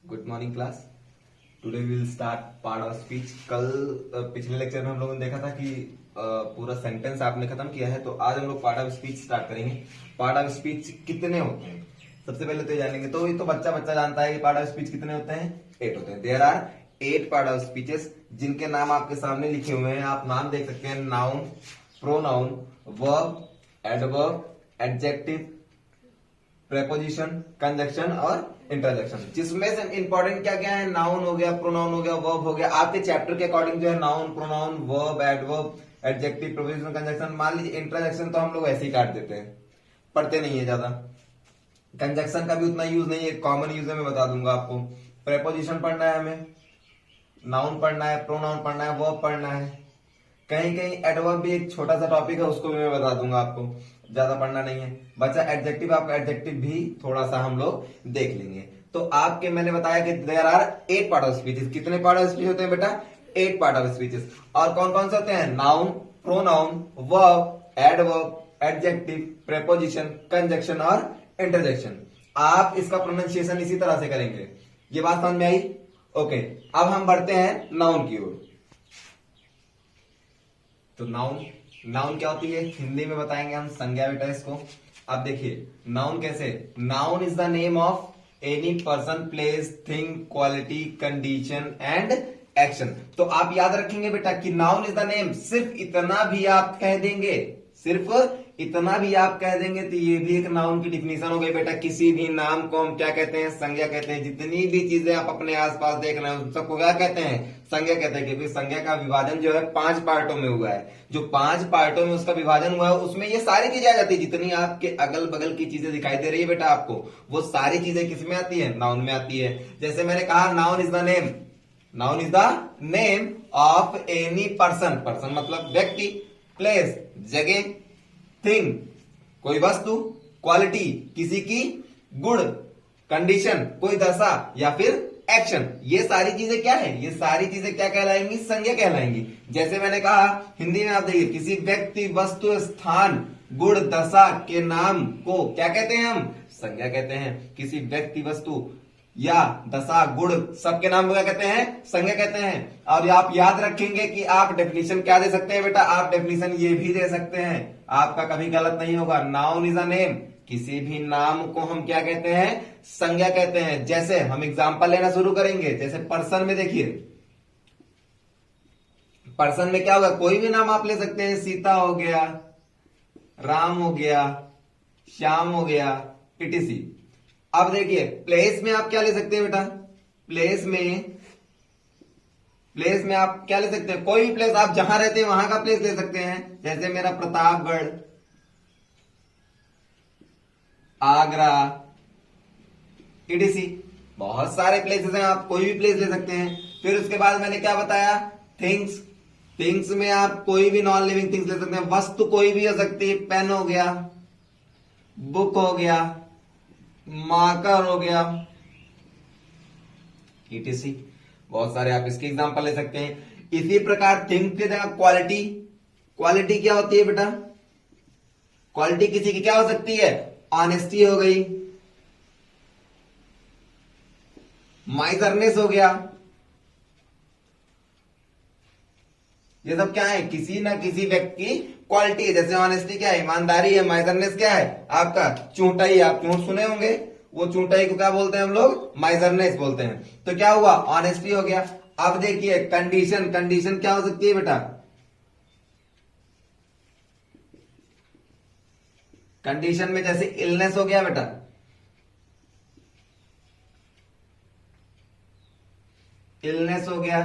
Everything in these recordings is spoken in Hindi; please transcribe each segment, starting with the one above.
Good morning class. Today we will start part of speech. कल पिछले लेक्चर में हम लोगों ने देखा था कि पूरा सेंटेंस आपने खत्म किया है, तो आज हम लोग पार्ट ऑफ स्पीच स्टार्ट करेंगे। पार्ट ऑफ स्पीच कितने होते हैं सबसे पहले तो ये जानेंगे। तो ये तो बच्चा बच्चा जानता है कि पार्ट ऑफ स्पीच कितने होते हैं, 8 होते हैं। There are 8 part of speeches, जिनके नाम आपके सामने लिखे हुए हैं। आप नाम देख सकते हैं, noun, pronoun, verb, adverb, adjective, preposition, conjunction और इंटरजेक्शन। जिसमें से इंपॉर्टेंट क्या क्या है, नाउन हो गया, प्रोनाउन हो गया, वर्ब हो गया। आपके चैप्टर के अकॉर्डिंग जो है noun, pronoun, verb, adverb, adjective, preposition, conjunction. मान लीजिए इंटरजेक्शन तो हम लोग ऐसे ही काट देते हैं, पढ़ते नहीं है ज्यादा। कंजक्शन का भी उतना यूज नहीं है, कॉमन यूज है, मैं बता दूंगा आपको। प्रेपोजिशन पढ़ना है हमें, नाउन पढ़ना है, प्रोनाउन पढ़ना है, वर्ब पढ़ना है। कहीं कहीं एडवर्ब भी एक छोटा सा टॉपिक है, उसको भी मैं बता दूंगा आपको, ज्यादा पढ़ना नहीं है। बच्चा एडजेक्टिव, आपका एडजेक्टिव भी थोड़ा सा हम लोग देख लेंगे। तो आपके मैंने बताया कि there are 8 part of speeches. कितने पार्ट ऑफ स्पीच होते हैं बेटा? 8 पार्ट ऑफ स्पीचेस। और कौन कौन से होते हैं? Noun, pronoun, verb, adverb, adjective, preposition, conjunction और इंटरजेक्शन। आप इसका प्रोनाउंसिएशन इसी तरह से करेंगे। ये बात समझ में आई? ओके, अब हम बढ़ते हैं नाउन की ओर। तो नाउन, नाउन क्या होती है हिंदी में बताएंगे हम, संज्ञा बेटा इसको। अब देखिए नाउन कैसे, noun is the name of any person, place, thing, quality, condition and action. तो आप याद रखेंगे बेटा कि नाउन इज द नेम। सिर्फ इतना भी आप कह देंगे, सिर्फ इतना भी आप कह देंगे तो ये भी एक नाउन की डिफिनीशन हो गई बेटा। किसी भी नाम को हम क्या कहते हैं? संज्ञा कहते हैं। जितनी भी चीजें आप अपने आसपास देख रहे हैं उन सबको क्या कहते हैं? संज्ञा कहते हैं। क्योंकि संज्ञा का विभाजन जो है 5 पार्टों में हुआ है। जो 5 पार्टों में उसका विभाजन हुआ है उसमें ये सारी चीजें आ जाती है। जितनी आपके अगल बगल की चीजें दिखाई दे रही है बेटा आपको, वो सारी चीजें किस में आती है? नाउन में आती है। जैसे मैंने कहा noun is the name, noun is the name of any person, person मतलब व्यक्ति, प्लेस जगह, थिंग कोई वस्तु, क्वालिटी किसी की गुण, कंडीशन कोई दशा या फिर एक्शन। ये सारी चीजें क्या है? ये सारी चीजें क्या कहलाएंगी? संज्ञा कहलाएंगी। जैसे मैंने कहा हिंदी में आप देखिए, किसी व्यक्ति, वस्तु, स्थान, गुण, दशा के नाम को क्या कहते हैं? हम संज्ञा कहते हैं। किसी व्यक्ति, वस्तु या दशा, गुण सबके नाम को क्या कहते हैं? संज्ञा कहते हैं। और आप याद रखेंगे कि आप डेफिनेशन क्या दे सकते हैं बेटा? आप डेफिनेशन ये भी दे सकते हैं, आपका कभी गलत नहीं होगा। नाउन इज अ नेम, किसी भी नाम को हम क्या कहते हैं? संज्ञा कहते हैं। जैसे हम एग्जांपल लेना शुरू करेंगे, जैसे पर्सन में देखिए, पर्सन में क्या होगा? कोई भी नाम आप ले सकते हैं। सीता हो गया, राम हो गया, श्याम हो गया, इटीसी। अब देखिए प्लेस में आप क्या ले सकते हैं बेटा? प्लेस में आप क्या ले सकते हैं? कोई भी प्लेस, आप जहां रहते हैं वहां का प्लेस ले सकते हैं। जैसे मेरा प्रतापगढ़, आगरा, ईडीसी। बहुत सारे प्लेसेस हैं, आप कोई भी प्लेस ले सकते हैं। फिर उसके बाद मैंने क्या बताया? थिंग्स, थिंग्स में आप कोई भी नॉन लिविंग थिंग्स ले सकते हैं। वस्तु कोई भी हो सकती है, पेन हो गया, बुक हो गया, मार्कर हो गया, ईटीसी। बहुत सारे आप इसके एग्जांपल ले सकते हैं। इसी प्रकार थिंग की जगह क्वालिटी, क्वालिटी क्या होती है बेटा? क्वालिटी किसी की क्या हो सकती है? ऑनेस्टी हो गई, माइजरनेस हो गया। ये सब क्या है? किसी ना किसी व्यक्ति की क्वालिटी है। जैसे ऑनेस्टी क्या है? ईमानदारी है। माइजरनेस क्या है? आपका चूंटाई, आप चूंट सुने होंगे, वो चूंटाई को क्या बोलते हैं हम लोग? माइजरनेस बोलते हैं। तो क्या हुआ? ऑनेस्टी हो गया। अब देखिए कंडीशन, कंडीशन क्या हो सकती है बेटा? कंडीशन में जैसे इलनेस हो गया बेटा, इलनेस हो गया,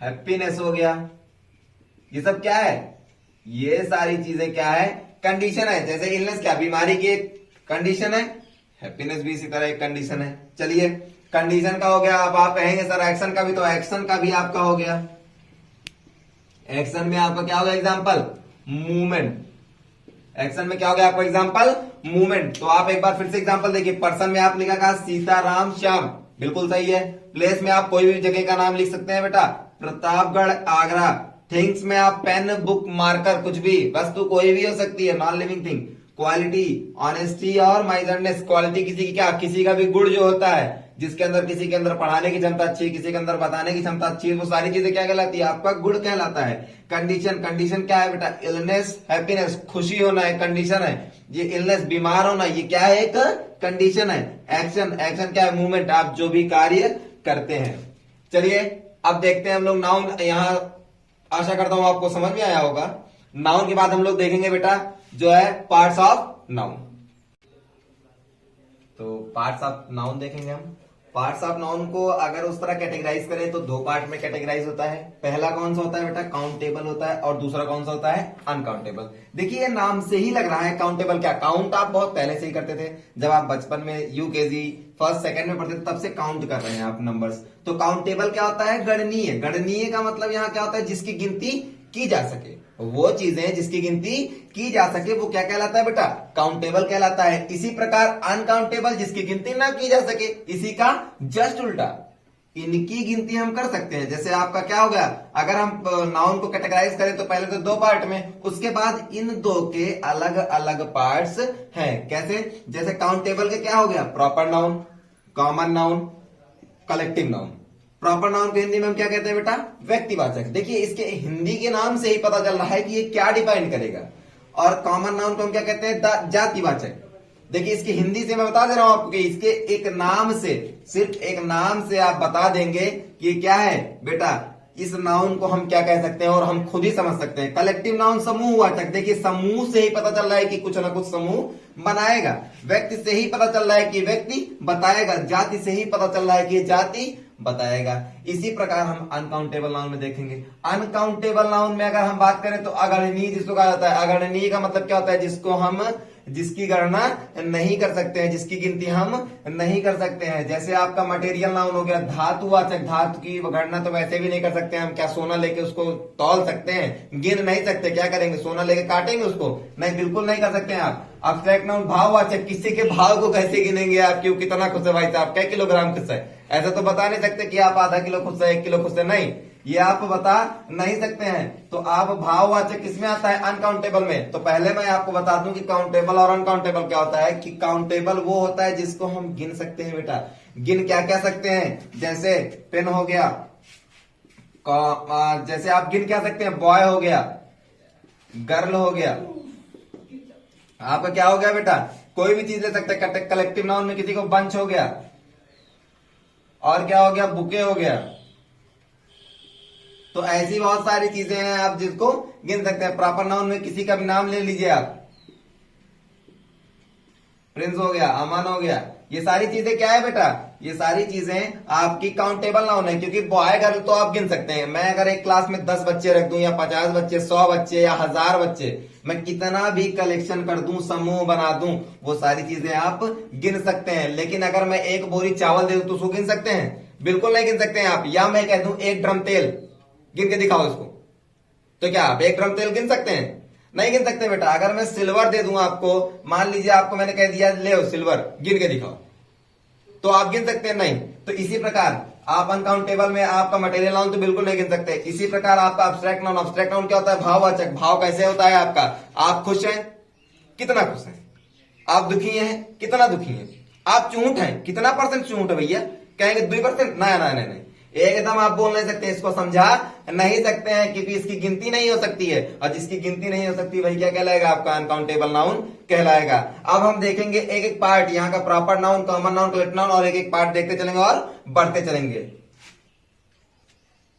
हैप्पीनेस हो गया। ये सब क्या है? ये सारी चीजें क्या है? कंडीशन है। जैसे इलनेस क्या, बीमारी की एक कंडीशन है, हैप्पीनेस भी इसी तरह एक कंडीशन है। चलिए कंडीशन का हो गया। अब आप कहेंगे सर एक्शन का भी, तो एक्शन का भी आपका हो गया। एक्शन में आपका क्या होगा? Example movement. एक्शन में क्या हो गया आपका? Example movement. तो आप एक बार फिर से एग्जांपल देखिए। पर्सन में आप लिखा कहा सीता, राम, श्याम, बिल्कुल सही है। प्लेस में आप कोई भी जगह का नाम लिख सकते हैं बेटा, प्रतापगढ़, आगरा। थिंग्स में आप पेन, बुक, मार्कर, कुछ भी, वस्तु कोई भी हो सकती है, non living thing. Quality, honesty और माइजरनेस। क्वालिटी किसी की क्या? किसी का भी गुण जो होता है, जिसके अंदर किसी के अंदर पढ़ाने की क्षमता अच्छी है, किसी के अंदर बताने की क्षमता अच्छी है, वो सारी चीजें क्या कहलाती है? आपका गुण कहलाता है। कंडीशन, कंडीशन क्या है बेटा? इलनेस, हैप्पीनेस, खुशी होना एक कंडीशन है। ये इलनेस, बीमार होना, ये क्या है? एक कंडीशन है। एक्शन, एक्शन क्या है? मूवमेंट, आप जो भी कार्य करते हैं। चलिए अब देखते हैं हम लोग नाउन। यहां आशा करता हूं आपको समझ में आया होगा। नाउन के बाद हम लोग देखेंगे बेटा जो है पार्ट्स ऑफ नाउन। तो पार्ट्स ऑफ नाउन देखेंगे हम। पार्ट्स ऑफ नाउन को अगर उस तरह कैटेगराइज करें तो दो पार्ट में कैटेगराइज होता है। पहला कौन सा होता है बेटा? काउंटेबल होता है, और दूसरा कौन सा होता है? अनकाउंटेबल। देखिए ये नाम से ही लग रहा है काउंटेबल। क्या काउंट आप बहुत पहले से ही करते थे, जब आप बचपन में यूकेजी फर्स्ट सेकंड में पढ़ते थे तब से काउंट कर रहे हैं आप नंबर्स। तो काउंटेबल क्या होता है? गणनीय। गणनीय का मतलब यहाँ क्या होता है? जिसकी गिनती की जा सके। वो चीजें जिसकी गिनती की जा सके वो क्या कहलाता है बेटा? काउंटेबल कहलाता है। इसी प्रकार अनकाउंटेबल, जिसकी गिनती ना की जा सके, इसी का जस्ट उल्टा। इनकी गिनती हम कर सकते हैं। जैसे आपका क्या हो गया, अगर हम नाउन को कैटेगराइज करें तो पहले तो दो पार्ट में, उसके बाद इन दो के अलग अलग पार्ट्स हैं। कैसे? जैसे काउंटेबल के क्या हो गया? Proper noun, common noun, collective noun. Proper noun को हिंदी में हम क्या कहते हैं बेटा? व्यक्तिवाचक। देखिए इसके हिंदी के नाम से ही पता चल रहा है कि ये क्या डिफाइन करेगा। और कॉमन नाउन को हम क्या कहते हैं? जातिवाचक। देखिए इसकी हिंदी से मैं बता दे रहा हूं आपको कि इसके एक नाम से, सिर्फ एक नाम से आप बता देंगे कि क्या है बेटा, इस नाउन को हम क्या कह सकते हैं, और हम खुद ही समझ सकते हैं। कलेक्टिव नाउन समूहवाचक। देखिए समूह से ही पता चल रहा है कि कुछ ना कुछ समूह बनाएगा। व्यक्ति से ही पता चल रहा है कि व्यक्ति बताएगा। जाति से ही पता चल रहा है कि जाति बताएगा। इसी प्रकार हम अनकाउंटेबल नाउन में देखेंगे। अनकाउंटेबल नाउन में अगर हम बात करें तो अगणनीय जिसको कहा जाता है। अगणनीय का मतलब क्या होता है? जिसको हम, जिसकी गणना नहीं कर सकते हैं, जिसकी गिनती हम नहीं कर सकते हैं। जैसे आपका मटेरियल नाउन हो गया धातुवाचक। धातु की गणना तो वैसे भी नहीं कर सकते हम। क्या सोना लेके उसको तौल सकते हैं? गिन नहीं सकते। क्या करेंगे? सोना लेके काटेंगे उसको? नहीं, बिल्कुल नहीं कर सकते हैं आप। अब्स्ट्रैक्ट नाउन भाववाचक। किसी के भाव को कैसे गिनेंगे आप? क्यों, कितना खुश है भाई साहब, क्या किलोग्राम खुश है? ऐसा तो बता नहीं सकते कि आप आधा किलो खुश है, 1 किलो खुश है। नहीं, ये आप बता नहीं सकते हैं। तो आप भाववाचक किसमें आता है? अनकाउंटेबल में। तो पहले मैं आपको बता दूं कि काउंटेबल और अनकाउंटेबल क्या होता है। कि काउंटेबल वो होता है जिसको हम गिन सकते हैं बेटा। गिन क्या क्या सकते हैं? जैसे पेन हो गया, जैसे आप गिन क्या सकते हैं? बॉय हो गया, गर्ल हो गया, आपका क्या हो गया बेटा? कोई भी चीज ले सकते हैं। कलेक्टिव नाउन में किसी को बंच हो गया, और क्या हो गया? बुके हो गया। तो ऐसी बहुत सारी चीजें हैं आप जिसको गिन सकते हैं। प्रॉपर नाउन में किसी का भी नाम ले लीजिए आप, प्रिंस हो गया, अमन हो गया। ये सारी चीजें क्या है बेटा? ये सारी चीजें आपकी काउंटेबल नाउन है। क्योंकि बॉय गर्ल तो आप गिन सकते हैं। मैं अगर एक क्लास में 10 बच्चे रख दूं, या 50 बच्चे, 100 बच्चे, या 1000 बच्चे, मैं कितना भी कलेक्शन कर दूं, समूह बना दूं, वो सारी चीजें आप गिन सकते हैं। लेकिन अगर मैं एक बोरी चावल दे दूं तो उसको गिन सकते हैं? बिल्कुल नहीं गिन सकते हैं आप। या मैं कह दूं एक ड्रम तेल, गिन के दिखाओ इसको, तो क्या आप एक ड्रम तेल गिन सकते हैं? नहीं गिन सकते बेटा। अगर मैं सिल्वर दे दूं आपको, मान लीजिए आपको मैंने कह दिया ले सिल्वर, गिन के दिखाओ, तो आप गिन सकते हैं? नहीं। तो इसी प्रकार आप अनकाउंटेबल में आपका मटेरियल नाउन तो बिल्कुल नहीं गिन सकते। इसी प्रकार आपका अब्स्ट्रैक्ट नाउन। अब्स्ट्रैक्ट नाउन क्या होता है? भाववाचक। भाव कैसे होता है आपका? आप खुश हैं, कितना खुश हैं? आप दुखी हैं, कितना दुखी हैं? आप चूंट हैं, कितना परसेंट चूंट है भैया? कहेंगे 2%। नहीं, एकदम आप बोल नहीं सकते, इसको समझा नहीं सकते हैं, क्योंकि इसकी गिनती नहीं हो सकती है। और जिसकी गिनती नहीं हो सकती वही क्या कहलाएगा? आपका अनकाउंटेबल नाउन कहलाएगा। अब हम देखेंगे एक एक पार्ट, यहाँ का proper noun, common noun, collective noun, और एक एक पार्ट देखते चलेंगे और बढ़ते चलेंगे।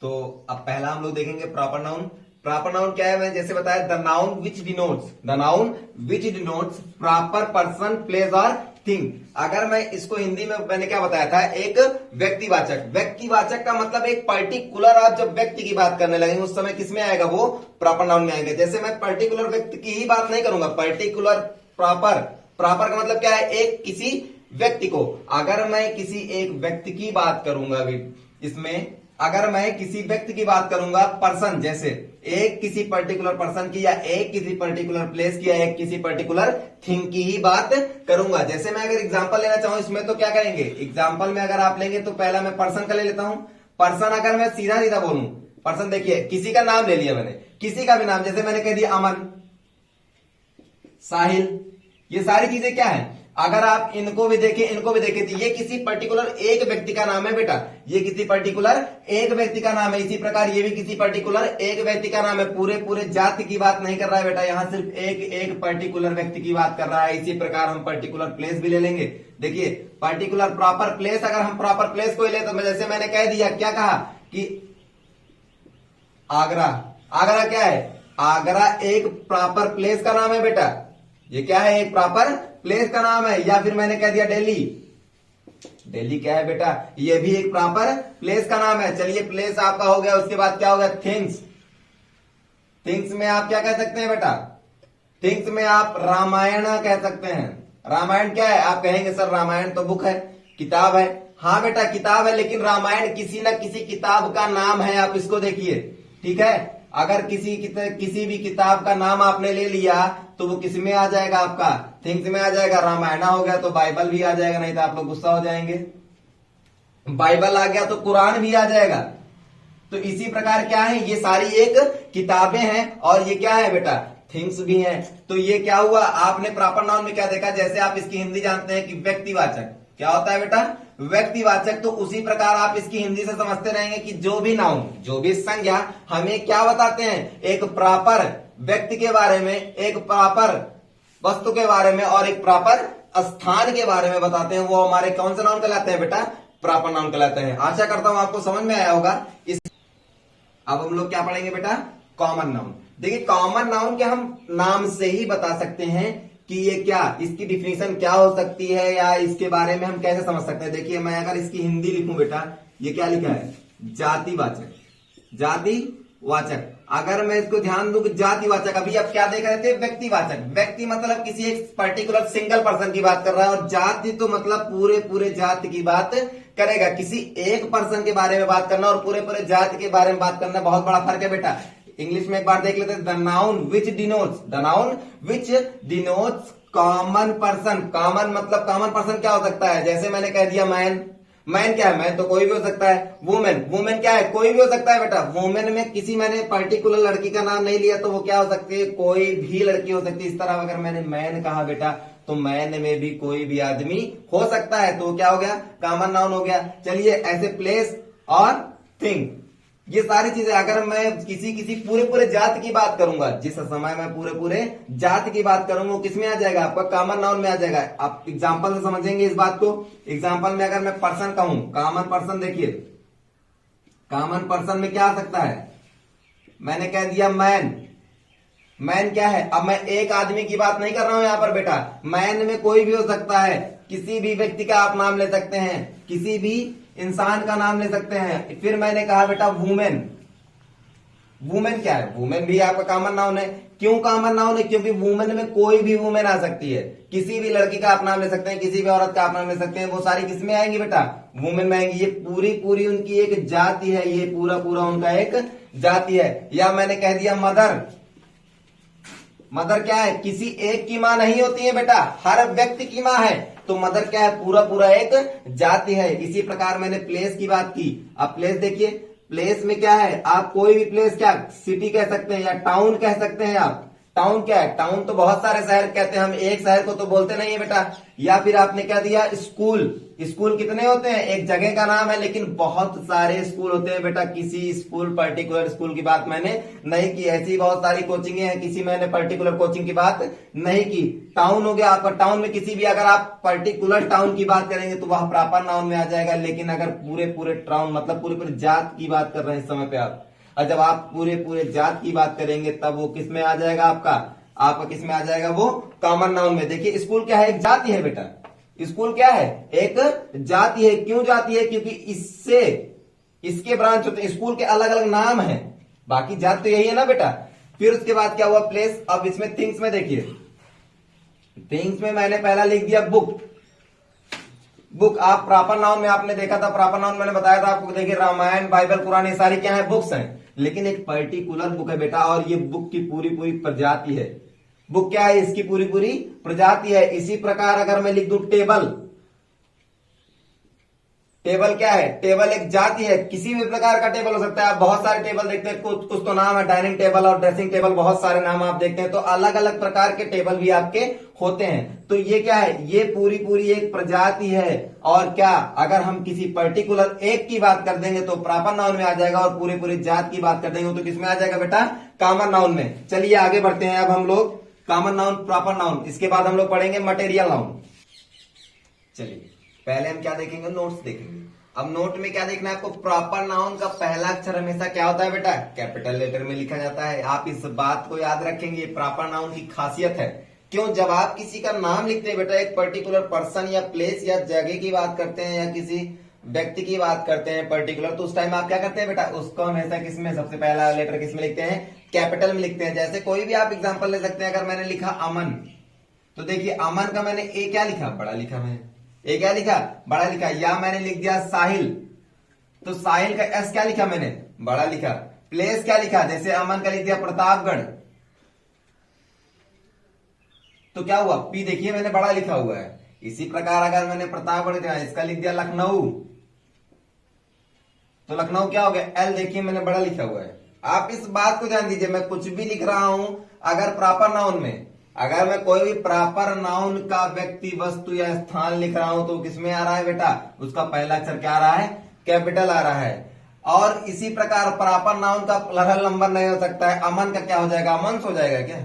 तो अब पहला हम लोग देखेंगे प्रॉपर नाउन। प्रॉपर नाउन क्या है? मैंने जैसे बताया, the noun which denotes proper person, place और थिंग। अगर मैं इसको हिंदी में, मैंने क्या बताया था? एक व्यक्तिवाचक। व्यक्तिवाचक का मतलब एक पर्टिकुलर, आप जब व्यक्ति की बात करने लगेंगे उस समय किसमें आएगा? वो प्रॉपर नाउन में आएंगे। जैसे मैं पर्टिकुलर व्यक्ति की ही बात नहीं करूंगा, पर्टिकुलर प्रॉपर। प्रॉपर का मतलब क्या है? एक किसी व्यक्ति को। अगर मैं किसी एक व्यक्ति की बात करूंगा इसमें, अगर मैं किसी व्यक्ति की बात करूंगा, पर्सन, जैसे एक किसी पर्टिकुलर पर्सन की, या एक किसी पर्टिकुलर प्लेस की, या एक किसी पर्टिकुलर थिंग की ही बात करूंगा। जैसे मैं अगर एग्जांपल लेना चाहूं इसमें, तो क्या करेंगे? एग्जांपल में अगर आप लेंगे तो पहला मैं पर्सन का ले लेता हूं। पर्सन अगर मैं सीधा सीधा बोलूं, पर्सन, देखिए किसी का नाम ले लिया मैंने, किसी का भी नाम, जैसे मैंने कह दिया अमन, साहिल, ये सारी चीजें क्या है? अगर आप इनको भी देखें तो ये किसी पर्टिकुलर एक व्यक्ति का नाम है बेटा, ये किसी पर्टिकुलर एक व्यक्ति का नाम है। इसी प्रकार ये भी किसी पर्टिकुलर एक व्यक्ति का नाम है, पूरे पूरे जाति की बात नहीं कर रहा है बेटा, यहां सिर्फ एक पर्टिकुलर व्यक्ति की बात कर रहा है। इसी प्रकार हम पर्टिकुलर प्लेस भी ले लेंगे। देखिए पर्टिकुलर प्रॉपर प्लेस, अगर हम प्रॉपर प्लेस को ले तो जैसे मैंने कह दिया, क्या कहा कि आगरा, आगरा क्या है, आगरा एक प्रॉपर प्लेस का नाम है बेटा, ये क्या है, एक प्रॉपर प्लेस का नाम है। या फिर मैंने कह दिया दिल्ली, दिल्ली क्या है बेटा, ये भी एक प्रॉपर प्लेस का नाम है। चलिए प्लेस आपका हो गया, उसके बाद क्या हो गया, थिंग्स। थिंग्स में आप क्या कह सकते हैं बेटा, थिंग्स में आप रामायण कह सकते हैं। रामायण क्या है, आप कहेंगे सर रामायण तो बुक है, किताब है। हाँ बेटा किताब है, लेकिन रामायण किसी न किसी किताब का नाम है, आप इसको देखिए, ठीक है। अगर किसी भी किताब का नाम आपने ले लिया तो वो किस में आ जाएगा, आपका थिंग्स में आ जाएगा। रामायण हो गया तो बाइबल भी आ जाएगा, नहीं तो आप लोग गुस्सा हो जाएंगे। बाइबल आ गया तो कुरान भी आ जाएगा। तो इसी प्रकार क्या है, ये सारी एक किताबें हैं और ये क्या है बेटा, थिंग्स भी हैं। तो ये क्या हुआ, आपने प्रॉपर नाउन में क्या देखा, जैसे आप इसकी हिंदी जानते हैं कि व्यक्तिवाचक क्या होता है बेटा, व्यक्तिवाचक। तो उसी प्रकार आप इसकी हिंदी से समझते रहेंगे कि जो भी नाउन, जो भी संज्ञा हमें क्या बताते हैं, एक प्रॉपर व्यक्ति के बारे में, एक प्रॉपर वस्तु के बारे में और एक प्रॉपर स्थान के बारे में बताते हैं, वो हमारे कौन से नाउन कहलाते हैं बेटा, प्रॉपर नाउन कहलाते हैं। आशा करता हूं आपको समझ में आया होगा। अब हम लोग क्या पढ़ेंगे बेटा, कॉमन नाउन। देखिए कॉमन नाउन के हम नाम से ही बता सकते हैं कि ये क्या, इसकी डिफिनेशन क्या हो सकती है या इसके बारे में हम कैसे समझ सकते हैं। देखिए मैं अगर इसकी हिंदी लिखूं बेटा, ये क्या लिखा है, जातिवाचक, जातिवाचक। अगर मैं इसको ध्यान दूं कि जातिवाचक, अभी आप क्या देख रहे थे, व्यक्तिवाचक। व्यक्ति मतलब किसी एक पर्टिकुलर सिंगल पर्सन की बात कर रहा है, और जाति तो मतलब पूरे पूरे जाति की बात करेगा। किसी एक पर्सन के बारे में बात करना और पूरे पूरे जाति के बारे में बात करना बहुत बड़ा फर्क है बेटा। इंग्लिश में एक बार देख लेते हैं, the noun which denotes common person. Common मतलब कॉमन पर्सन क्या हो सकता है, जैसे मैंने कह दिया मैन, मैन क्या है, मैन तो कोई भी हो सकता है। वुमेन, वुमेन क्या है, कोई भी हो सकता है बेटा। वुमेन में किसी मैंने पर्टिकुलर लड़की का नाम नहीं लिया तो वो क्या हो सकती है, कोई भी लड़की हो सकती है। इस तरह अगर मैंने मैन कहा बेटा तो मैन में भी कोई भी आदमी हो सकता है, तो क्या हो गया, कॉमन नाउन हो गया। चलिए ऐसे प्लेस और थिंग, ये सारी चीजें अगर मैं किसी पूरे पूरे जाति की बात करूंगा, जिस समय मैं पूरे पूरे जाति की बात करूंगा, वो किसमें आ जाएगा, आपका कॉमन नाउन में आ जाएगा। आप एग्जांपल से समझेंगे इस बात को। एग्जांपल में अगर मैं पर्सन कहूं, कॉमन पर्सन, देखिए कॉमन पर्सन में क्या आ सकता है, मैंने कह दिया मैन। मैन क्या है, अब मैं एक आदमी की बात नहीं कर रहा हूं यहां पर बेटा, मैन में कोई भी हो सकता है, किसी भी व्यक्ति का आप नाम ले सकते हैं, किसी भी इंसान का नाम ले सकते हैं। फिर मैंने कहा बेटा वुमेन, वुमेन क्या है, वुमेन भी आपका कॉमन नाउन है। क्यों कॉमन नाउन है, क्योंकि वुमेन में कोई भी वुमेन आ सकती है, किसी भी लड़की का आप नाम ले सकते हैं, किसी भी औरत का आप नाम ले सकते हैं, वो सारी किसमें आएंगी बेटा, वुमेन में आएंगी। ये पूरी पूरी उनकी एक जाति है, ये पूरा पूरा उनका एक जाति है। या मैंने कह दिया मदर, मदर क्या है, किसी एक की मां नहीं होती है बेटा, हर व्यक्ति की मां है, तो मदर क्या है, पूरा पूरा एक जाति है। इसी प्रकार मैंने प्लेस की बात की। अब प्लेस देखिए, प्लेस में क्या है, आप कोई भी प्लेस, क्या सिटी कह सकते हैं या टाउन कह सकते हैं आप। टाउन क्या है, टाउन तो बहुत सारे शहर कहते हैं, हम एक शहर को तो बोलते नहीं है बेटा। या फिर आपने क्या दिया, स्कूल, स्कूल कितने होते हैं, एक जगह का नाम है लेकिन बहुत सारे स्कूल होते हैं बेटा। किसी स्कूल पर्टिकुलर स्कूल की बात मैंने नहीं की, ऐसी बहुत सारी कोचिंगें हैं, किसी मैंने पर्टिकुलर कोचिंग की बात नहीं की। टाउन हो गया आपका, टाउन में किसी भी अगर आप पर्टिकुलर टाउन की बात करेंगे तो वह प्रॉपर नाउन में आ जाएगा। लेकिन अगर पूरे पूरे टाउन मतलब पूरे पूरे जात की बात कर रहे हैं इस समय पे आप, और जब आप पूरे पूरे जात की बात करेंगे तब वो किस में आ जाएगा, आपका किस में आ जाएगा, वो कॉमन नाउन में। देखिए स्कूल क्या है, एक जाति है बेटा, स्कूल क्या है, एक जाति है। क्यों जाति है, क्योंकि इससे इसके ब्रांच होते हैं, स्कूल के अलग अलग नाम है, बाकी जाति तो यही है ना बेटा। फिर उसके बाद क्या हुआ, प्लेस। अब इसमें थिंग्स में देखिए, थिंग्स में मैंने पहला लिख दिया बुक। बुक आप प्रॉपर नाउन में आपने देखा था, प्रॉपर नाउन मैंने बताया था आपको। देखिए रामायण, बाइबल, कुरान, ये सारी क्या है, बुक्स हैं। लेकिन एक पर्टिकुलर बुक है बेटा, और ये बुक की पूरी पूरी प्रजाति है। बुक क्या है, इसकी पूरी पूरी प्रजाति है। इसी प्रकार अगर मैं लिख दूं टेबल, टेबल क्या है? टेबल एक जाति है, किसी भी प्रकार का टेबल हो सकता है। आप बहुत सारे टेबल देखते हैं, कुछ कुछ तो नाम है, डाइनिंग टेबल और ड्रेसिंग टेबल, बहुत सारे नाम आप देखते हैं। तो अलग अलग प्रकार के टेबल भी आपके होते हैं। तो ये क्या है? ये पूरी पूरी एक प्रजाति है। और क्या, अगर हम किसी पर्टिकुलर एक की बात कर देंगे तो प्रॉपर नाउन में आ जाएगा, और पूरी पूरी जात की बात कर देंगे तो किसमें आ जाएगा बेटा? कॉमन नाउन में। चलिए आगे बढ़ते हैं अब हम लोग। कॉमन नाउन, प्रॉपर नाउन, इसके बाद हम लोग पढ़ेंगे मटेरियल नाउन। चलिए पहले हम क्या देखेंगे? नोट्स देखेंगे। अब नोट में क्या देखना है आपको? प्रॉपर नाउन का पहला अक्षर हमेशा क्या होता है बेटा? कैपिटल लेटर में लिखा जाता है। आप इस बात को याद रखेंगे, प्रॉपर नाउन की खासियत है। क्यों? जब आप किसी का नाम लिखते हैं बेटा, एक पर्टिकुलर पर्सन या प्लेस या जगह की बात करते हैं, या किसी व्यक्ति की बात करते हैं पर्टिकुलर, तो उस टाइम आप क्या करते हैं बेटा? उसको हमेशा किसमें, सबसे पहला लेटर किसमें लिखते हैं? कैपिटल में लिखते हैं। जैसे कोई भी आप एग्जांपल ले सकते हैं। अगर मैंने लिखा अमन, तो देखिए अमन का मैंने ए क्या लिखा? बड़ा लिखा। मैंने ए क्या लिखा? बड़ा लिखा। या मैंने लिख दिया साहिल, तो साहिल का एस क्या लिखा? मैंने बड़ा लिखा। प्लेस क्या लिखा? जैसे अमन का लिख दिया प्रतापगढ़, तो क्या हुआ? पी देखिए मैंने बड़ा लिखा हुआ है। इसी प्रकार अगर मैंने प्रतापगढ़ इसका लिख दिया लखनऊ, तो लखनऊ क्या हो गया? एल देखिए मैंने बड़ा लिखा हुआ है। आप इस बात को ध्यान दीजिए, मैं कुछ भी लिख रहा हूं अगर प्रॉपर नाउन में, अगर मैं कोई भी प्रॉपर नाउन का व्यक्ति, वस्तु या स्थान लिख रहा हूं, तो किसमें आ रहा है बेटा? उसका पहला अक्षर क्या आ रहा है? कैपिटल आ रहा है। और इसी प्रकार प्रॉपर नाउन का प्लरल नंबर नहीं हो सकता है। अमन का क्या हो जाएगा? अमन्स हो जाएगा क्या?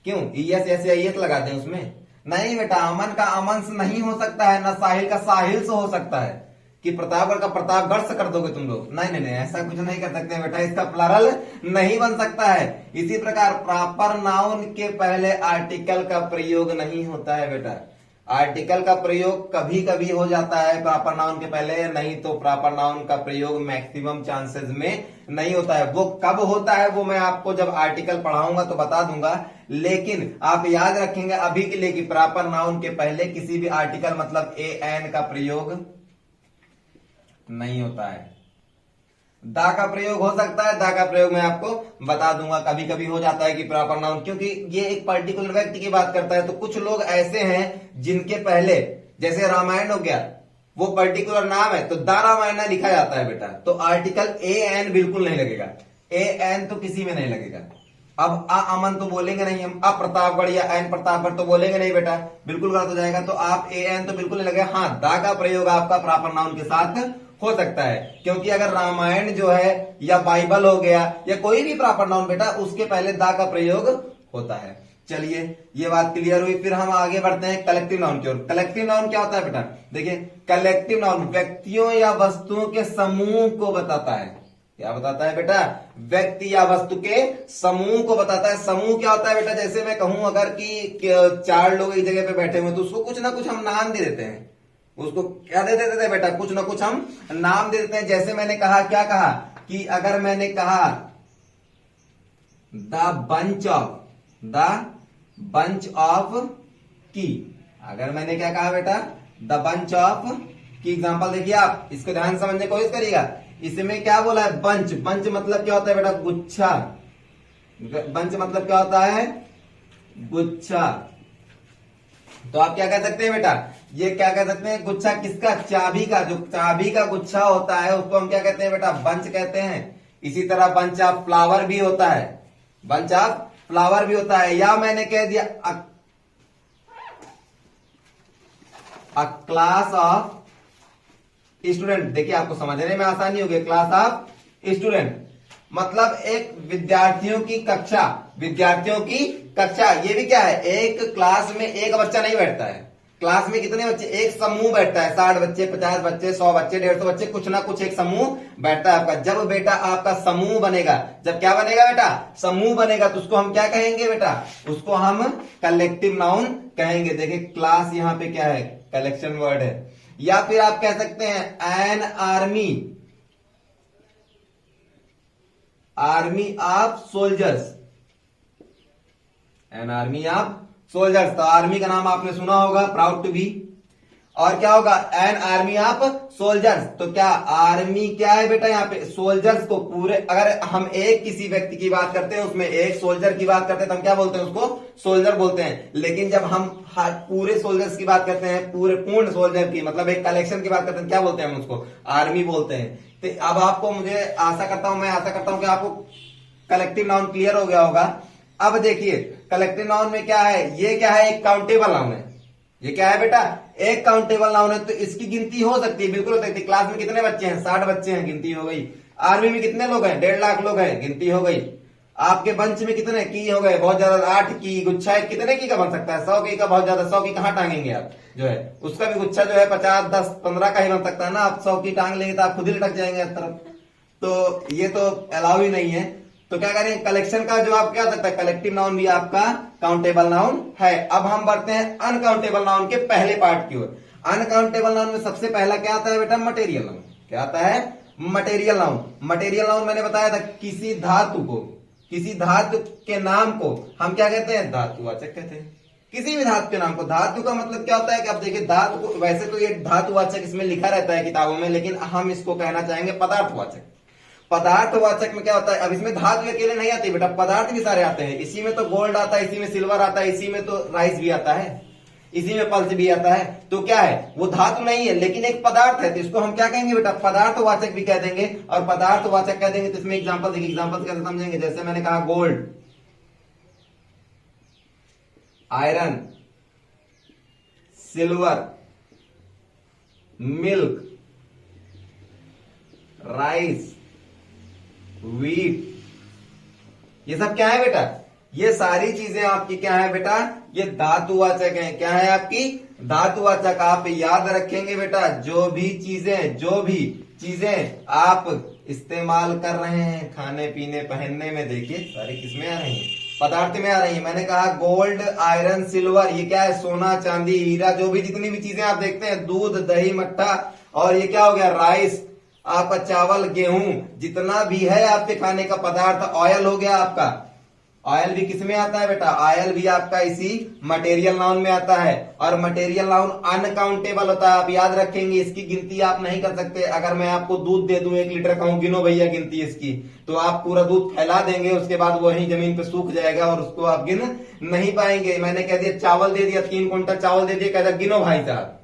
क्यों? ईएस ऐसे ईएस लगा दें उसमें? नहीं बेटा, अमन का अमन्स नहीं हो सकता है, ना साहिल का साहिल से हो सकता है कि प्रतापगढ़ का प्रतापगढ़ से कर दोगे तुम लोग। नहीं नहीं नहीं, ऐसा कुछ नहीं कर सकते बेटा, इसका प्लरल नहीं बन सकता है। इसी प्रकार प्रॉपर नाउन के पहले आर्टिकल का प्रयोग नहीं होता है बेटा। आर्टिकल का प्रयोग कभी कभी हो जाता है प्रॉपर नाउन के पहले, नहीं तो प्रॉपर नाउन का प्रयोग मैक्सिमम चांसेस में नहीं होता है। वो कब होता है वो मैं आपको जब आर्टिकल पढ़ाऊंगा तो बता दूंगा। लेकिन आप याद रखेंगे अभी के लिए कि प्रॉपर नाउन के पहले किसी भी आर्टिकल मतलब ए एन का प्रयोग नहीं होता है। दा का प्रयोग हो सकता है, दा का प्रयोग मैं आपको बता दूंगा। कभी कभी हो जाता है कि प्रॉपर नाउन, क्योंकि ये एक पर्टिकुलर व्यक्ति की बात करता है। तो कुछ लोग ऐसे हैं जिनके पहले, जैसे रामायण हो गया, वो पर्टिकुलर नाम है तो दा रामायण लिखा जाता है बेटा, तो आर्टिकल ए एन बिल्कुल नहीं लगेगा। ए एन तो किसी में नहीं लगेगा। अब आ अमन तो बोलेंगे नहीं हम, प्रतापगढ़ या एन प्रतापगढ़ तो बोलेंगे नहीं बेटा, बिल्कुल गलत हो जाएगा। तो आप ए एन तो बिल्कुल नहीं लगेगा। हाँ, दा का प्रयोग आपका प्रॉपर नाउन के साथ हो सकता है, क्योंकि अगर रामायण जो है या बाइबल हो गया या कोई भी प्रॉपर नाउन बेटा, उसके पहले दा का प्रयोग होता है। चलिए ये बात क्लियर हुई। फिर हम आगे बढ़ते हैं कलेक्टिव नाउन की ओर। कलेक्टिव नाउन क्या होता है बेटा? देखिए कलेक्टिव नाउन व्यक्तियों या वस्तुओं के समूह को बताता है। क्या बताता है बेटा? व्यक्ति या वस्तु के समूह को बताता है। समूह क्या होता है बेटा? जैसे मैं कहूं अगर कि 4 लोग एक जगह पे बैठे हुए, तो उसको कुछ ना कुछ हम नाम दे देते हैं। उसको क्या दे देते थे बेटा? कुछ ना कुछ हम नाम दे देते हैं। जैसे मैंने कहा, क्या कहा कि अगर मैंने कहा द बंच ऑफ की, अगर मैंने क्या कहा बेटा? द बंच ऑफ की। एग्जांपल देखिए, आप इसको ध्यान समझने की कोशिश करिएगा। इसमें क्या बोला है? बंच। बंच मतलब क्या होता है बेटा? गुच्छा। बंच मतलब क्या होता है? गुच्छा। तो आप क्या कह सकते हैं बेटा? ये क्या कह सकते हैं? गुच्छा किसका? चाबी का। जो चाबी का गुच्छा होता है उसको हम क्या कहते हैं बेटा? बंच कहते हैं। इसी तरह बंच ऑफ फ्लावर भी होता है। बंच ऑफ फ्लावर भी होता है। या मैंने कह दिया अ क्लास ऑफ स्टूडेंट। देखिए आपको समझने में आसानी होगी। क्लास ऑफ स्टूडेंट मतलब एक विद्यार्थियों की कक्षा। विद्यार्थियों की कक्षा, ये भी क्या है? एक क्लास में एक बच्चा नहीं बैठता है। क्लास में कितने बच्चे? एक समूह बैठता है। 60 बच्चे, 50 बच्चे, 100 बच्चे, 150 बच्चे, कुछ ना कुछ एक समूह बैठता है आपका। जब बेटा आपका समूह बनेगा, जब क्या बनेगा बेटा? समूह बनेगा, तो उसको हम क्या कहेंगे बेटा? उसको हम कलेक्टिव नाउन कहेंगे। देखिए क्लास यहां पे क्या है? कलेक्शन वर्ड है। या फिर आप कह सकते हैं an army, army of soldiers. An army of soldiers, तो आर्मी का नाम आपने सुना होगा, प्राउड टू बी। और क्या होगा, एन आर्मी ऑफ सोल्जर्स। तो क्या आर्मी क्या है बेटा, यहाँ पे सोल्जर्स को पूरे, अगर हम एक किसी व्यक्ति की बात करते हैं उसमें एक सोल्जर की बात करते हैं तो हम क्या बोलते हैं, उसको सोल्जर बोलते हैं। लेकिन जब हम पूरे सोल्जर्स की बात करते हैं, पूरे पूर्ण सोल्जर की, मतलब एक कलेक्शन की बात करते हैं, क्या बोलते हैं हम उसको, आर्मी बोलते हैं। तो अब आपको, मैं आशा करता हूं कि आपको कलेक्टिव नाउन क्लियर हो गया होगा। अब देखिए कलेक्टिव नाउन में क्या है, ये क्या है, एक काउंटेबल नाउन है। ये क्या है बेटा, एक काउंटेबल नाउन है, तो इसकी गिनती हो सकती है, बिल्कुल हो सकती है। क्लास में कितने बच्चे हैं, 60 बच्चे हैं, गिनती हो गई। आर्मी में कितने लोग हैं, 1.5 लाख लोग हैं, गिनती हो गई। आपके बंच में कितने की हो गए, बहुत ज्यादा, 8 की गुच्छा है, कितने की का बन सकता है, 100 की का, बहुत ज्यादा 100 की कहां टांगेंगे आप, जो है उसका भी गुच्छा जो है 50, 10, 15 का ही बन सकता है ना। आप 100 की टांग लेंगे तो आप खुद ही लटक जाएंगे इस तरफ, तो ये तो अलाउ ही नहीं है। तो क्या करें, कलेक्शन का जो आप क्या सकता है, कलेक्टिव नाउन भी आपका काउंटेबल नाउन है। अब हम बढ़ते हैं अनकाउंटेबल नाउन के पहले पार्ट की ओर। अनकाउंटेबल नाउन में सबसे पहला क्या आता है बेटा, मटेरियल नाउन। क्या आता है, मटेरियल नाउन। मटेरियल नाउन मैंने बताया था, किसी धातु को, किसी धातु के नाम को हम क्या कहते हैं, धातुवाचक कहते हैं। किसी भी धातु के नाम को, धातु का मतलब क्या होता है कि आप देखिए धातु को, वैसे तो ये धातुवाचक इसमें लिखा रहता है किताबों में, लेकिन हम इसको कहना चाहेंगे पदार्थवाचक। पदार्थवाचक में क्या होता है, अब इसमें धातु अकेले नहीं आती बेटा, पदार्थ भी सारे आते हैं। इसी में तो गोल्ड आता है, इसी में सिल्वर आता है, इसी में तो राइस भी आता है, इसी में पल्स भी आता है। तो क्या है, वो धातु नहीं है लेकिन एक पदार्थ है, तो इसको हम क्या कहेंगे बेटा, पदार्थवाचक भी कह देंगे। और पदार्थवाचक कह देंगे तो इसमें एग्जांपल देखिए, एग्जांपल कैसे समझेंगे, जैसे मैंने कहा gold, iron, silver, milk, rice, wheat, ये सब क्या है बेटा, ये सारी चीजें आपकी क्या है बेटा, ये धातुवाचक हैं। क्या है आपकी, धातुवाचक। आप याद रखेंगे बेटा, जो भी चीजें आप इस्तेमाल कर रहे हैं खाने पीने पहनने में, देखिए सारी किसमें आ रही हैं, पदार्थ में आ रही है। मैंने कहा गोल्ड, आयरन, सिल्वर, ये क्या है, सोना, चांदी, हीरा, जो भी जितनी भी चीजें आप देखते हैं, दूध, दही, मट्ठा, और ये क्या हो गया, राइस, आपका चावल, गेहूं, जितना भी है आपके खाने का पदार्थ। ऑयल हो गया आपका, ऑयल भी किसमें आता है बेटा, ऑयल भी आपका इसी मटेरियल नाउन में आता है। और मटेरियल नाउन अनकाउंटेबल होता है, आप याद रखेंगे, इसकी गिनती आप नहीं कर सकते। अगर मैं आपको दूध दे दूं 1 लीटर, कहूं गिनो भैया गिनती इसकी, तो आप पूरा दूध फैला देंगे, उसके बाद वही जमीन पे सूख जाएगा और उसको आप गिन नहीं पाएंगे। मैंने कह दिया चावल दे दिया, 3 कुंटल चावल दे दिया, कहता गिनो भाई साहब,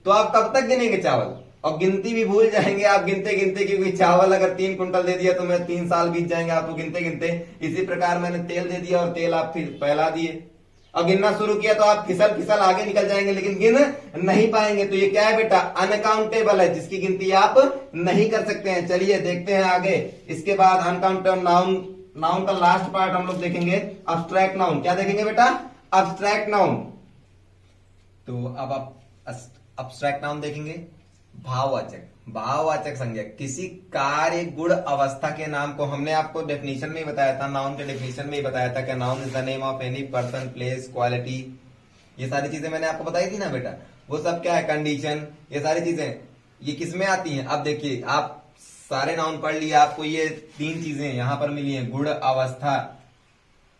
तो आप कब तक गिनेंगे चावल, और गिनती भी भूल जाएंगे आप गिनते गिनते, क्योंकि चावल अगर 3 कुंटल दे दिया तो मैं 3 साल बीत जाएंगे आपको गिनते गिनते। इसी प्रकार मैंने तेल दे दिया और तेल आप फिर फैला दिए और गिनना शुरू किया तो आप फिसल फिसल आगे निकल जाएंगे, लेकिन गिन नहीं पाएंगे। तो ये क्या है बेटा, अनकाउंटेबल है, जिसकी गिनती आप नहीं कर सकते हैं। चलिए देखते हैं आगे। इसके बाद अनकाउंटेबल नाउन, नाउन का लास्ट पार्ट हम लोग देखेंगे, अब्स्ट्रैक्ट नाउन। क्या देखेंगे बेटा, अब्स्ट्रैक्ट नाउन। तो अब आप अब्स्ट्रैक्ट नाउन देखेंगे, भाववाचक। भाववाचक संज्ञा, किसी कार्य, गुण, अवस्था के नाम को, हमने आपको डेफिनेशन में ही बताया था, नाउन के डेफिनेशन में ही बताया था कि noun is the name of any person, place, quality, ये सारी चीजें मैंने आपको बताई थी ना बेटा। वो सब क्या है, कंडीशन, ये सारी चीजें ये किसमें आती हैं। अब देखिए आप सारे नाउन पढ़ लिए, आपको ये 3 चीजें यहां पर मिली है, गुण, अवस्था,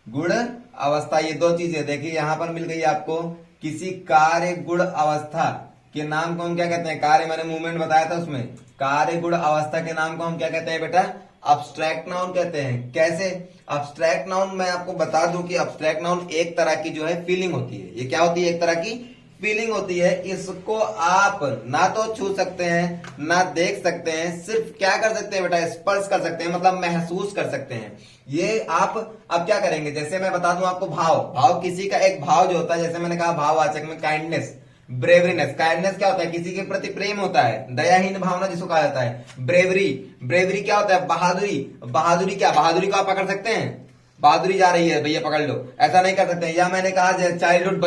गुण, अवस्था, ये 2 चीजें देखिए यहां पर मिल गई आपको। किसी कार्य, गुण, अवस्था के नाम को हम क्या कहते हैं, कार्य मैंने मूवमेंट बताया था उसमें, कार्य, गुण, अवस्था के नाम को हम क्या कहते हैं बेटा, अब्स्ट्रैक्ट नाउन कहते हैं। कैसे, अब्स्ट्रैक्ट नाउन मैं आपको बता दूं कि अब्स्ट्रैक्ट नाउन एक तरह की जो है फीलिंग होती है। ये क्या होती है, एक तरह की फीलिंग होती है। इसको आप ना तो छू सकते हैं, ना देख सकते हैं, सिर्फ क्या कर सकते हैं बेटा, स्पर्श कर सकते हैं, मतलब महसूस कर सकते हैं। ये आप अब क्या करेंगे, जैसे मैं बता दूं आपको, भाव किसी का एक भाव जो होता है, जैसे मैंने कहा भाववाचक में काइंडनेस, ब्रेवरीनेस। काइंडनेस क्या होता है, किसी के प्रति प्रेम होता है, दयाहीन भावना जिसको कहा जाता है। ब्रेवरी क्या होता है, बहादुरी क्या, बहादुरी को आप पकड़ सकते हैं, बहादुरी जा रही है भैया पकड़ लो, ऐसा नहीं कर सकते हैं। या मैंने कहा चाइल्डहुड,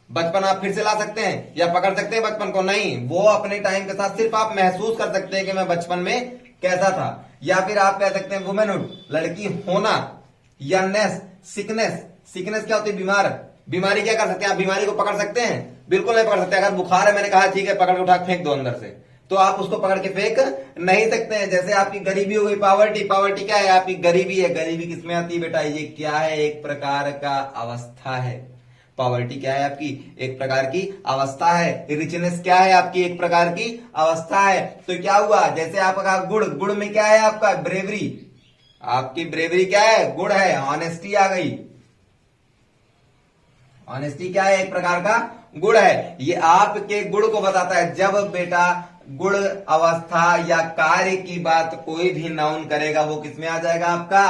बचपन आप फिर से ला सकते हैं या पकड़ सकते हैं बचपन को, नहीं, वो अपने टाइम के साथ सिर्फ आप महसूस कर सकते हैं कि मैं बचपन में कैसा था। या फिर आप कह सकते हैं वुमेनहुड, लड़की होना। या सिकनेस क्या होती है, बीमारी क्या कर सकते हैं आप, बीमारी को पकड़ सकते हैं, बिल्कुल नहीं पकड़ सकते। अगर बुखार है, मैंने कहा ठीक है पकड़ के उठा फेंक दो अंदर से, तो आप उसको पकड़ के फेंक नहीं सकते हैं। जैसे आपकी गरीबी हो गई, पावर्टी क्या है, आपकी गरीबी है। गरीबी किसमें आती है बेटा, ये क्या है, एक प्रकार का अवस्था है। पॉवर्टी क्या है आपकी? एक प्रकार की अवस्था है। रिचनेस क्या है आपकी? एक प्रकार की अवस्था है। तो क्या हुआ, जैसे आपका गुड़, गुड़ में क्या है आपका? ब्रेवरी। आपकी ब्रेवरी क्या है? गुड़ है। ऑनेस्टी आ गई। ऑनेस्टी क्या है? एक प्रकार का गुण है। ये आपके गुण को बताता है। जब बेटा गुण, अवस्था या कार्य की बात कोई भी नाउन करेगा वो किसमें आ जाएगा? आपका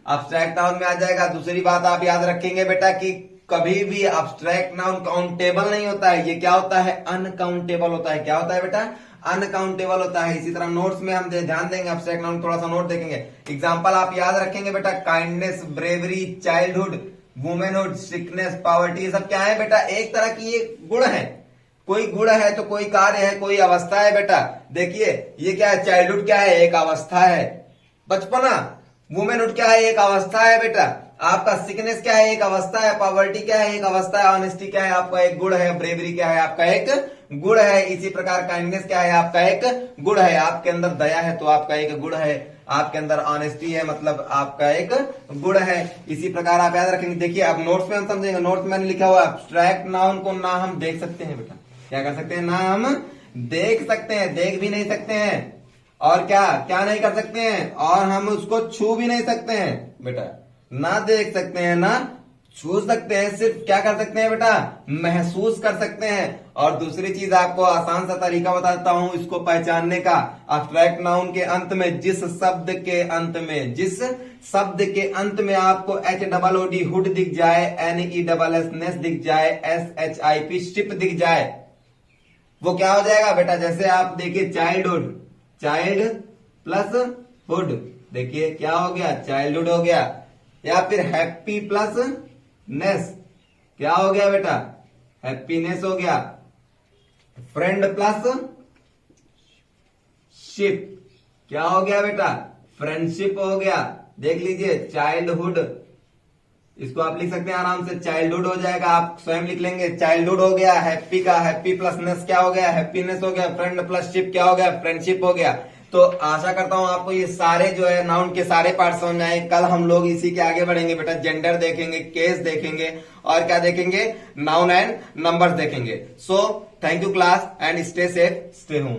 अब्स्ट्रैक्ट नाउन में आ जाएगा। दूसरी बात आप याद रखेंगे बेटा कि कभी भी अब्स्ट्रैक्ट नाउन काउंटेबल नहीं होता है। ये क्या होता है? अनकाउंटेबल होता है। क्या होता है बेटा? अनकाउंटेबल होता है। इसी तरह नोट्स में हम ध्यान देंगे, अब्स्ट्रैक्ट नाउन थोड़ा सा नोट देखेंगे। एग्जांपल आप याद रखेंगे बेटा, kindness, bravery, childhood, womanhood, sickness, poverty, ये सब क्या है बेटा? एक तरह की ये गुण है। कोई गुण है तो कोई कार्य है, कोई अवस्था है बेटा। देखिए ये क्या है? चाइल्डहुड क्या है? एक अवस्था है, बचपना। वुमेनहुड क्या है? एक अवस्था है बेटा। आपका सिकनेस क्या है? एक अवस्था है। पॉवर्टी क्या है? एक अवस्था है। ऑनेस्टी क्या है? आपका एक गुण है। ब्रेवरी क्या है? आपका एक गुण है। इसी प्रकार काइंडनेस क्या है? आपका एक गुण है। आपके अंदर दया है तो आपका एक गुण है। आपके अंदर ऑनेस्टी है मतलब आपका एक गुण है। इसी प्रकार आप याद रखेंगे। देखिए अब नोट्स में हम समझेंगे। नोट्स में मैंने लिखा हुआ एब्स्ट्रैक्ट नाउन को ना हम देख सकते हैं बेटा, क्या कर सकते हैं? ना हम देख सकते हैं, देख भी नहीं सकते हैं। और क्या क्या नहीं कर सकते हैं? और हम उसको छू भी नहीं सकते हैं बेटा। ना देख सकते हैं, ना छू सकते हैं, सिर्फ क्या कर सकते हैं बेटा? महसूस कर सकते हैं। और दूसरी चीज आपको आसान सा तरीका बताता हूं इसको पहचानने का। अब्स्ट्रैक्ट नाउन के अंत में जिस शब्द के अंत में आपको HOOD हुड दिख जाए, NESS नेस दिख जाए, SHIP शिप दिख जाए, वो क्या हो जाएगा बेटा? जैसे आप देखिए चाइल्डहुड, चाइल्ड प्लस हुड, देखिए क्या हो गया? चाइल्डहुड हो गया। या फिर हैप्पी प्लस नेस, क्या हो गया बेटा? हैप्पीनेस हो गया। फ्रेंड प्लस शिप, क्या हो गया बेटा? फ्रेंडशिप हो गया। देख लीजिए चाइल्डहुड, इसको आप लिख सकते हैं आराम से, चाइल्डहुड हो जाएगा। आप स्वयं लिख लेंगे, चाइल्डहुड हो गया। हैप्पी का हैप्पी प्लस नेस क्या हो गया? हैप्पीनेस हो गया। फ्रेंड प्लस शिप क्या हो गया? फ्रेंडशिप हो गया। तो आशा करता हूं आपको ये सारे जो है नाउन के सारे पार्ट समझ में आए। कल हम लोग इसी के आगे बढ़ेंगे बेटा। जेंडर देखेंगे, केस देखेंगे और क्या देखेंगे? नाउन एंड नंबर्स देखेंगे। So thank you class and stay safe, stay home.